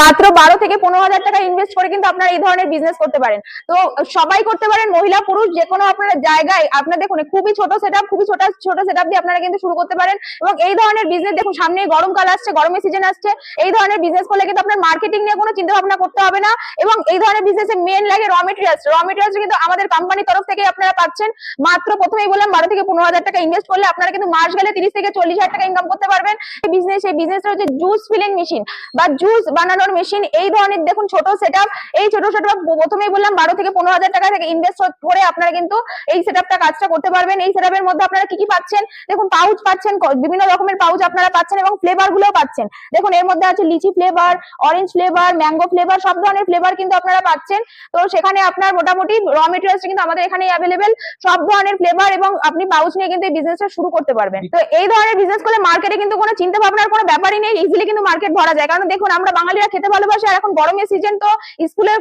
মাত্র 12 থেকে 15,000 টাকা ইনভেস্ট করে কিন্তু আপনারা এই ধরনের বিজনেস করতে পারেন। তো সবাই করতে পারেন, মহিলা পুরুষ যে কোনো আপনারা জায়গায় আপনার দেখুন খুবই ছোট সেটআপ, খুবই ছোট সেটআপ দিয়ে আপনারা কিন্তু শুরু করতে পারেন। এবং এই ধরনের বিজনেস দেখুন সামনে গরমকাল আসছে, গরমের সিজন আসছে, এই ধরনের বিজনেস করলে কিন্তু আপনার মার্কেটিং নিয়ে কোনো চিন্তা ভাবনা করতে হবে না। এবং এই ধরনের বিজনেসে মেন লাগে র মেটেরিয়ালস কিন্তু আমাদের কোম্পানির তরফ থেকে আপনারা পাচ্ছেন। মাত্র প্রথমেই বললাম 12 থেকে 15,000 টাকা ইনভেস্ট করলে আপনারা কিন্তু মাস গেলে 30 থেকে 40,000 টাকা ইনকাম করতে পারবেন। এই বিজনেসটা হচ্ছে জুস ফিলিং মেশিন বা জুস বানানোর মেশিন। এই ধরনের দেখুন ছোট সেটআপ, এই ছোট সেটআপ প্রথমেই বললাম 12 থেকে 15,000 টাকা থেকে ইনভেস্ট করে আপনারা কিন্তু এই সেটআপটা কাজটা করতে পারবেন। এই সেটআপের মধ্যে আপনারা কি কি পাচ্ছেন দেখুন, পাউচ পাচ্ছেন, বিভিন্ন রকমের পাউচ আপনারা পাচ্ছেন এবং ফ্লেভার গুলোও পাচ্ছেন। দেখুন এর মধ্যে আছে lychee flavour, orange flavour, mango flavour, সব ধরনের ফ্লেভার কিন্তু আপনারা পাচ্ছেন। তো সেখানে আপনার মোটামুটি র মেটেরিয়ালস কিন্তু আমাদের এখানেই অ্যাভেলেবেল, সব ধরনের ফ্লেভার এবং আপনি পাউচ নিয়ে কিন্তু এই বিজনেসটা শুরু করতে পারবেন। তো এই ধরনের বিজনেস করলে মার্কেটে কিন্তু কোনো চিন্তা ভাবনার কোনো ব্যাপারই নেই, ইজিলি কিন্তু মার্কেট ভরা যায়। কারণ দেখুন আমরা বাঙালিরা খেতে ভালোবাসি, আর এখন গরমের সিজন, তো স্কুলের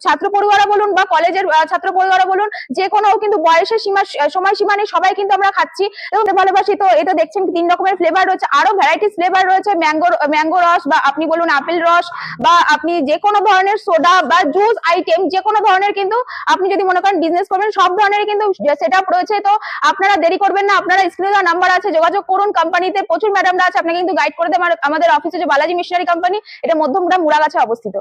ছাত্র পড়ুয়ারা বলুন বা কলেজের ছাত্র পড়ুয়ারা বলুন, যে কোনো কিন্তু বয়সের সময়সীমা নেই, সবাই কিন্তু আমরা খাচ্ছি এবং ভালোবাসি। তো এটা দেখছেন 3 রকমের ফ্লেভার রয়েছে, আরো ভ্যারাইটিস ফ্লেভার রয়েছে, ম্যাঙ্গো রস বা আপনি বলুন আপেল রস, বা আপনি যে কোনো ধরনের সোডা বা জুস আইটেম, যে কোনো ধরনের কিন্তু আপনি যদি মনে করেন বিজনেস করবেন, সব ধরনের কিন্তু সেটআপ রয়েছে। তো আপনারা দেরি করবেন না, আপনারা স্ক্রিনে দেওয়া নাম্বার আছে, যোগাযোগ করুন। কোম্পানিতে প্রচুর ম্যাডামরা আছে, আপনাকে কিন্তু গাইড করে দেবে। আমাদের অফিসে যে বালাজি মিশনারি কোম্পানি, এটা মধ্যমগ্রাম মুড়াগাছে অবস্থিত।